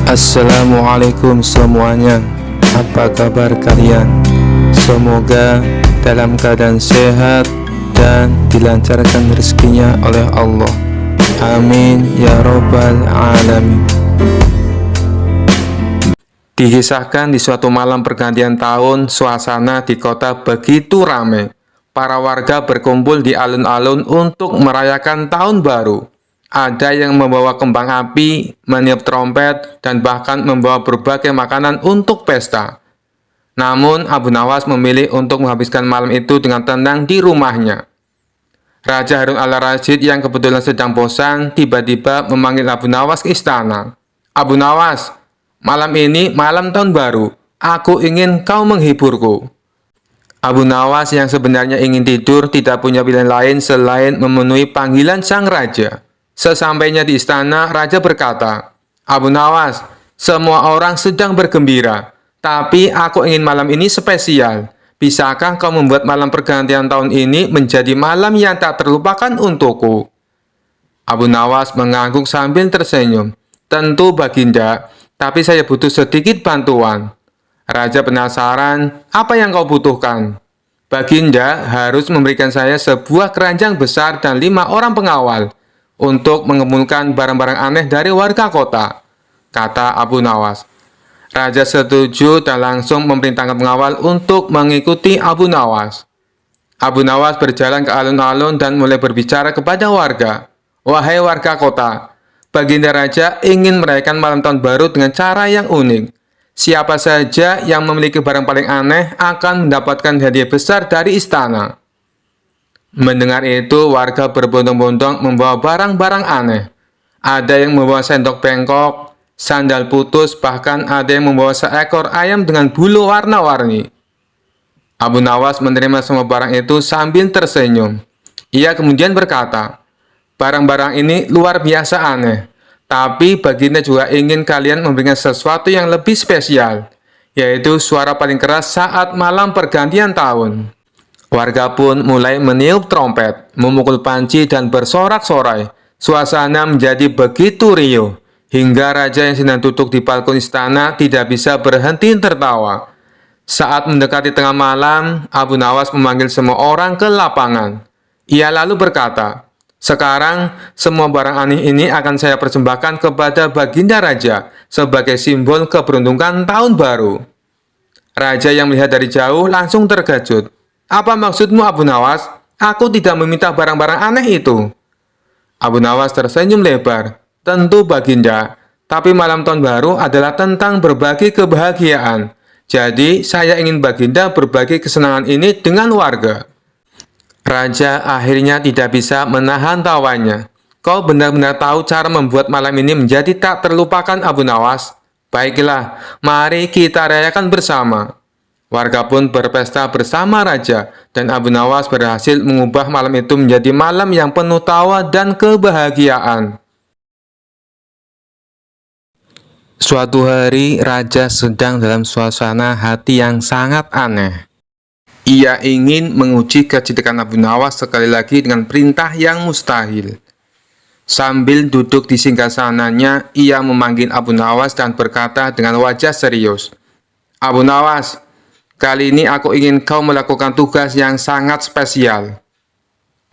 Assalamualaikum semuanya. Apa kabar kalian? Semoga dalam keadaan sehat dan dilancarkan rezekinya oleh Allah. Amin ya robbal alamin. Dikisahkan di suatu malam pergantian tahun, suasana di kota begitu ramai. Para warga berkumpul di alun-alun untuk merayakan tahun baru. Ada yang membawa kembang api, meniup trompet, dan bahkan membawa berbagai makanan untuk pesta. Namun, Abu Nawas memilih untuk menghabiskan malam itu dengan tenang di rumahnya. Raja Harun al-Rasyid yang kebetulan sedang bosan, tiba-tiba memanggil Abu Nawas ke istana. Abu Nawas, malam ini malam tahun baru. Aku ingin kau menghiburku. Abu Nawas yang sebenarnya ingin tidur tidak punya pilihan lain selain memenuhi panggilan sang raja. Sesampainya di istana, raja berkata, Abu Nawas, semua orang sedang bergembira, tapi aku ingin malam ini spesial. Bisakah kau membuat malam pergantian tahun ini menjadi malam yang tak terlupakan untukku? Abu Nawas mengangguk sambil tersenyum. Tentu Baginda, tapi saya butuh sedikit bantuan. Raja penasaran, apa yang kau butuhkan? Baginda harus memberikan saya sebuah keranjang besar dan 5 orang pengawal untuk mengumpulkan barang-barang aneh dari warga kota, kata Abu Nawas. Raja setuju dan langsung memerintahkan pengawal untuk mengikuti Abu Nawas. Abu Nawas berjalan ke alun-alun dan mulai berbicara kepada warga. Wahai warga kota, Baginda Raja ingin merayakan malam tahun baru dengan cara yang unik. Siapa saja yang memiliki barang paling aneh akan mendapatkan hadiah besar dari istana. Mendengar itu, warga berbondong-bondong membawa barang-barang aneh. Ada yang membawa sendok bengkok, sandal putus, bahkan ada yang membawa seekor ayam dengan bulu warna-warni. Abu Nawas menerima semua barang itu sambil tersenyum. Ia kemudian berkata, barang-barang ini luar biasa aneh, tapi Baginda juga ingin kalian memberikan sesuatu yang lebih spesial, yaitu suara paling keras saat malam pergantian tahun. Warga pun mulai meniup trompet, memukul panci, dan bersorak-sorai. Suasana menjadi begitu riuh, hingga raja yang sedang duduk di balkon istana tidak bisa berhenti tertawa. Saat mendekati tengah malam, Abu Nawas memanggil semua orang ke lapangan. Ia lalu berkata, sekarang semua barang aneh ini akan saya persembahkan kepada Baginda Raja sebagai simbol keberuntungan tahun baru. Raja yang melihat dari jauh langsung terkejut. Apa maksudmu Abu Nawas? Aku tidak meminta barang-barang aneh itu. Abu Nawas tersenyum lebar. Tentu Baginda, tapi malam tahun baru adalah tentang berbagi kebahagiaan. Jadi saya ingin Baginda berbagi kesenangan ini dengan warga. Raja akhirnya tidak bisa menahan tawanya. Kau benar-benar tahu cara membuat malam ini menjadi tak terlupakan Abu Nawas. Baiklah, mari kita rayakan bersama. Warga pun berpesta bersama raja, dan Abu Nawas berhasil mengubah malam itu menjadi malam yang penuh tawa dan kebahagiaan. Suatu hari, raja sedang dalam suasana hati yang sangat aneh. Ia ingin menguji kecerdikan Abu Nawas sekali lagi dengan perintah yang mustahil. Sambil duduk di singgasananya, ia memanggil Abu Nawas dan berkata dengan wajah serius, Abu Nawas, kali ini aku ingin kau melakukan tugas yang sangat spesial.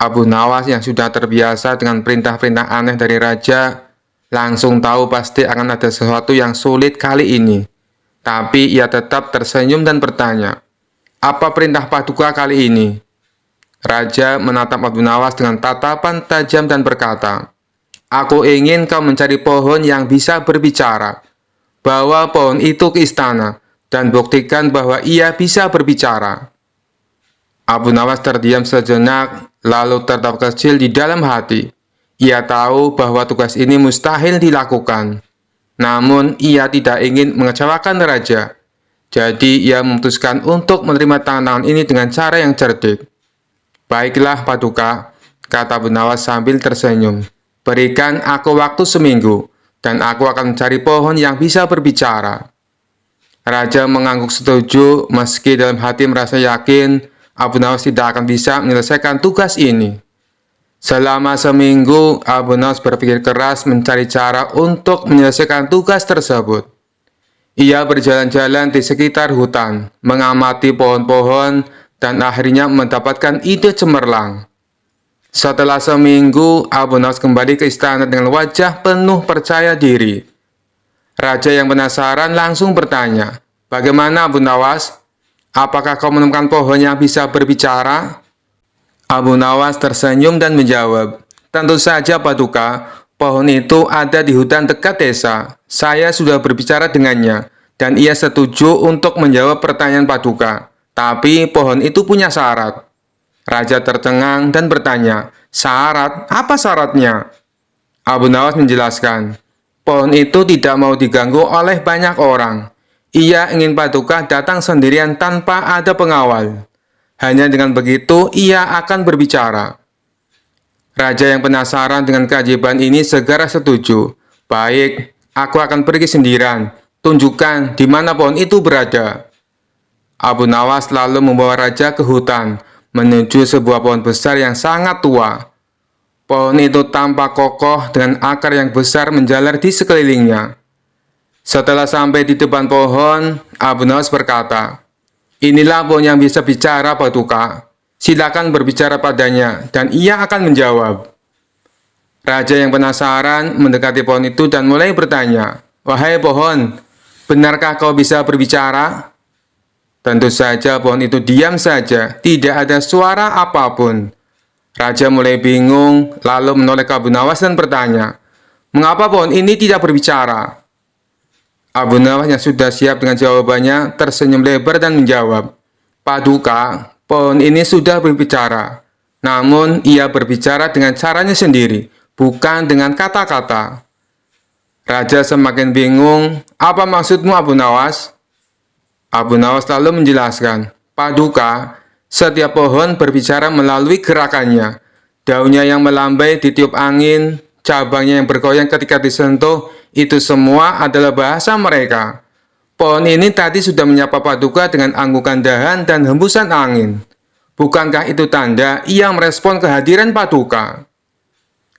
Abu Nawas yang sudah terbiasa dengan perintah-perintah aneh dari raja, langsung tahu pasti akan ada sesuatu yang sulit kali ini. Tapi ia tetap tersenyum dan bertanya, apa perintah paduka kali ini? Raja menatap Abu Nawas dengan tatapan tajam dan berkata, aku ingin kau mencari pohon yang bisa berbicara. Bawa pohon itu ke istana dan buktikan bahwa ia bisa berbicara. Abu Nawas terdiam sejenak, lalu tertawa kecil di dalam hati. Ia tahu bahwa tugas ini mustahil dilakukan. Namun, ia tidak ingin mengecewakan raja. Jadi, ia memutuskan untuk menerima tantangan ini dengan cara yang cerdik. Baiklah, paduka, kata Abu Nawas sambil tersenyum. Berikan aku waktu seminggu, dan aku akan mencari pohon yang bisa berbicara. Raja mengangguk setuju, meski dalam hati merasa yakin Abu Nawas tidak akan bisa menyelesaikan tugas ini. Selama seminggu, Abu Nawas berpikir keras mencari cara untuk menyelesaikan tugas tersebut. Ia berjalan-jalan di sekitar hutan, mengamati pohon-pohon, dan akhirnya mendapatkan ide cemerlang. Setelah seminggu, Abu Nawas kembali ke istana dengan wajah penuh percaya diri. Raja yang penasaran langsung bertanya, "Bagaimana Abu Nawas? Apakah kau menemukan pohon yang bisa berbicara?" Abu Nawas tersenyum dan menjawab, "Tentu saja Paduka, pohon itu ada di hutan dekat desa. Saya sudah berbicara dengannya, dan ia setuju untuk menjawab pertanyaan Paduka. Tapi pohon itu punya syarat." Raja tercengang dan bertanya, "Syarat? Apa syaratnya?" Abu Nawas menjelaskan, "Pohon itu tidak mau diganggu oleh banyak orang. Ia ingin Paduka datang sendirian tanpa ada pengawal. Hanya dengan begitu ia akan berbicara." Raja yang penasaran dengan keajaiban ini segera setuju. "Baik, aku akan pergi sendirian. Tunjukkan di mana pohon itu berada." Abu Nawas lalu membawa raja ke hutan, menuju sebuah pohon besar yang sangat tua. Pohon itu tampak kokoh dengan akar yang besar menjalar di sekelilingnya. Setelah sampai di depan pohon, Abu Nawas berkata, "Inilah pohon yang bisa bicara, Paduka. Silakan berbicara padanya, dan ia akan menjawab." Raja yang penasaran mendekati pohon itu dan mulai bertanya, "Wahai pohon, benarkah kau bisa berbicara?" Tentu saja pohon itu diam saja, tidak ada suara apapun. Raja mulai bingung, lalu menoleh ke Abu Nawas dan bertanya, "Mengapa pohon ini tidak berbicara?" Abu Nawas yang sudah siap dengan jawabannya tersenyum lebar dan menjawab, "Paduka, pohon ini sudah berbicara. Namun ia berbicara dengan caranya sendiri, bukan dengan kata-kata." Raja semakin bingung, "Apa maksudmu Abu Nawas?" Abu Nawas lalu menjelaskan, "Paduka, setiap pohon berbicara melalui gerakannya. Daunnya yang melambai ditiup angin, cabangnya yang bergoyang ketika disentuh, itu semua adalah bahasa mereka. Pohon ini tadi sudah menyapa Paduka dengan anggukan dahan dan hembusan angin. Bukankah itu tanda ia merespon kehadiran Paduka?"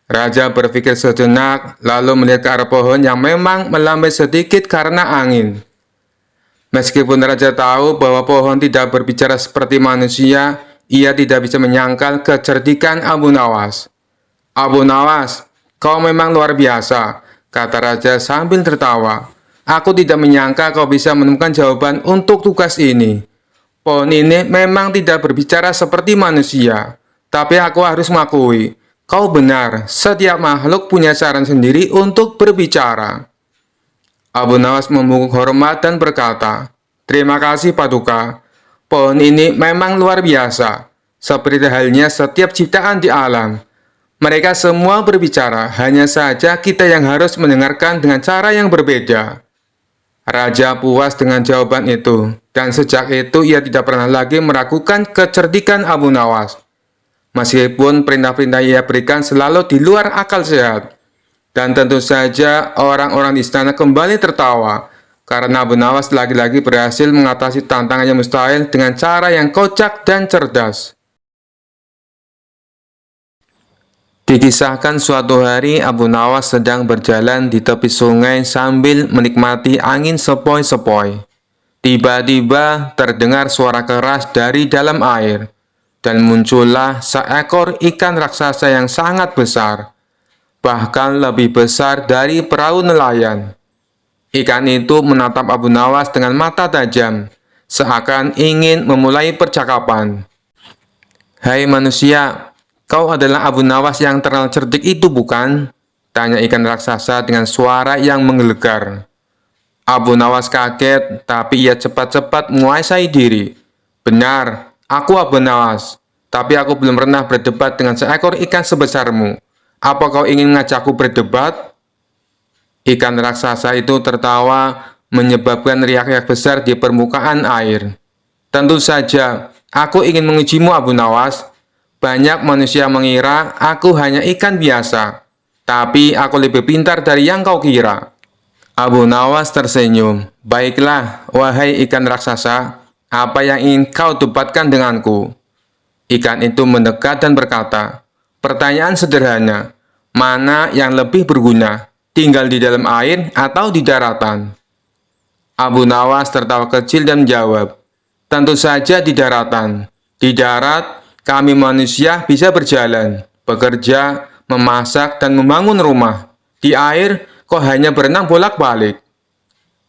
Raja berpikir sejenak, lalu melihat ke arah pohon yang memang melambai sedikit karena angin. Meskipun Raja tahu bahwa pohon tidak berbicara seperti manusia, ia tidak bisa menyangkal kecerdikan Abu Nawas. "Abu Nawas, kau memang luar biasa," kata Raja sambil tertawa. "Aku tidak menyangka kau bisa menemukan jawaban untuk tugas ini. Pohon ini memang tidak berbicara seperti manusia, tapi aku harus mengakui, kau benar, setiap makhluk punya cara sendiri untuk berbicara." Abu Nawas membungkuk hormat dan berkata, "Terima kasih Paduka. Pohon ini memang luar biasa, seperti halnya setiap ciptaan di alam. Mereka semua berbicara, hanya saja kita yang harus mendengarkan dengan cara yang berbeda." Raja puas dengan jawaban itu, dan sejak itu ia tidak pernah lagi meragukan kecerdikan Abu Nawas. Meskipun perintah-perintah ia berikan selalu di luar akal sehat. Dan tentu saja orang-orang di istana kembali tertawa, karena Abu Nawas lagi-lagi berhasil mengatasi tantangan yang mustahil dengan cara yang kocak dan cerdas. Dikisahkan suatu hari Abu Nawas sedang berjalan di tepi sungai sambil menikmati angin sepoi-sepoi. Tiba-tiba terdengar suara keras dari dalam air, dan muncullah seekor ikan raksasa yang sangat besar, bahkan lebih besar dari perahu nelayan. Ikan itu menatap Abu Nawas dengan mata tajam, seakan ingin memulai percakapan. "Hai manusia, kau adalah Abu Nawas yang terkenal cerdik itu bukan?" tanya ikan raksasa dengan suara yang menggelegar. Abu Nawas kaget, tapi ia cepat-cepat menguasai diri. "Benar, aku Abu Nawas, tapi aku belum pernah berdebat dengan seekor ikan sebesarmu. Apa kau ingin mengajakku berdebat?" Ikan raksasa itu tertawa, menyebabkan riak-riak besar di permukaan air. "Tentu saja, aku ingin mengujimu Abu Nawas. Banyak manusia mengira aku hanya ikan biasa, tapi aku lebih pintar dari yang kau kira." Abu Nawas tersenyum. "Baiklah, wahai ikan raksasa, apa yang ingin kau debatkan denganku?" Ikan itu mendekat dan berkata, Pertanyaan sederhana, mana yang lebih berguna, tinggal di dalam air atau di daratan? Abu Nawas tertawa kecil dan menjawab, tentu saja di daratan. Di darat, kami manusia bisa berjalan, bekerja, memasak, dan membangun rumah. Di air, kau hanya berenang bolak-balik.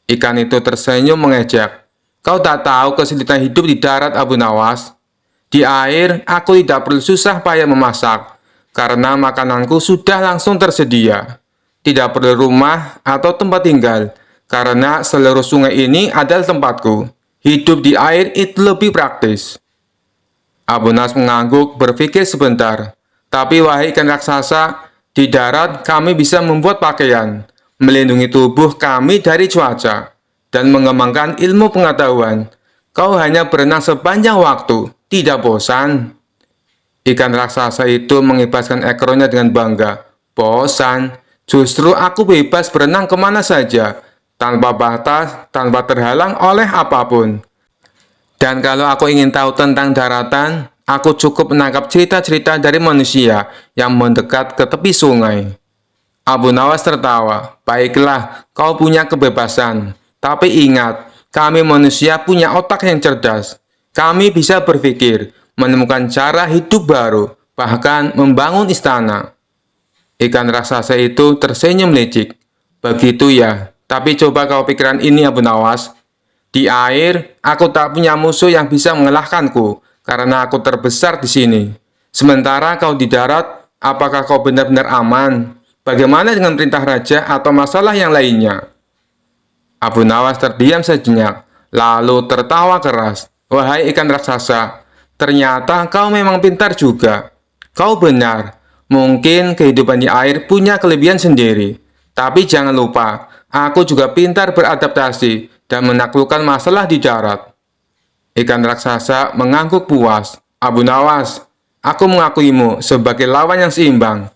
Ikan itu tersenyum mengejek. Kau tak tahu kesulitan hidup di darat, Abu Nawas. Di air, aku tidak perlu susah payah memasak, karena makananku sudah langsung tersedia. Tidak perlu rumah atau tempat tinggal, karena seluruh sungai ini adalah tempatku. Hidup di air itu lebih praktis. Abu Nawas mengangguk berpikir sebentar. Tapi wahai ikan raksasa, di darat kami bisa membuat pakaian, melindungi tubuh kami dari cuaca, dan mengembangkan ilmu pengetahuan. Kau hanya berenang sepanjang waktu, tidak bosan? Ikan raksasa itu mengibaskan ekornya dengan bangga. Bosan? Justru aku bebas berenang kemana saja, tanpa batas, tanpa terhalang oleh apapun. Dan kalau aku ingin tahu tentang daratan, aku cukup menangkap cerita-cerita dari manusia yang mendekat ke tepi sungai. Abu Nawas tertawa. Baiklah, kau punya kebebasan. Tapi ingat, kami manusia punya otak yang cerdas. Kami bisa berpikir, menemukan cara hidup baru, bahkan membangun istana. Ikan raksasa itu tersenyum licik. Begitu ya, tapi coba kau pikiran ini, Abu Nawas. Di air, aku tak punya musuh yang bisa mengalahkanku, karena aku terbesar di sini. Sementara kau di darat, apakah kau benar-benar aman? Bagaimana dengan perintah raja atau masalah yang lainnya? Abu Nawas terdiam sejenak, lalu tertawa keras. Wahai ikan raksasa, ternyata kau memang pintar juga. Kau benar, mungkin kehidupan di air punya kelebihan sendiri. Tapi jangan lupa, aku juga pintar beradaptasi dan menaklukkan masalah di darat. Ikan raksasa mengangguk puas. Abu Nawas, aku mengakuimu sebagai lawan yang seimbang.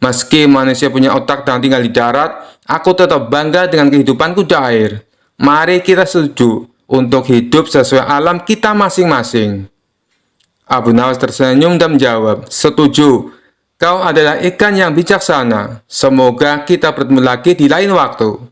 Meski manusia punya otak dan tinggal di darat, aku tetap bangga dengan kehidupanku di air. Mari kita setuju untuk hidup sesuai alam kita masing-masing. Abu Nawas tersenyum dan menjawab, setuju. Kau adalah ikan yang bijaksana. Semoga kita bertemu lagi di lain waktu.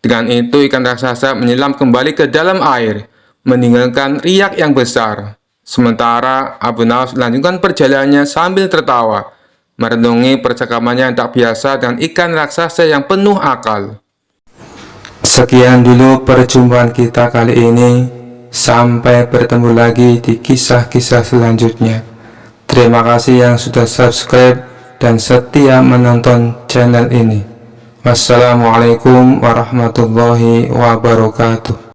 Dengan itu ikan raksasa menyelam kembali ke dalam air, meninggalkan riak yang besar. Sementara Abu Nawas melanjutkan perjalanannya sambil tertawa, merenungi percakapannya yang tak biasa dengan ikan raksasa yang penuh akal. Sekian dulu perjumpaan kita kali ini. Sampai bertemu lagi di kisah-kisah selanjutnya. Terima kasih yang sudah subscribe dan setia menonton channel ini. Wassalamualaikum warahmatullahi wabarakatuh.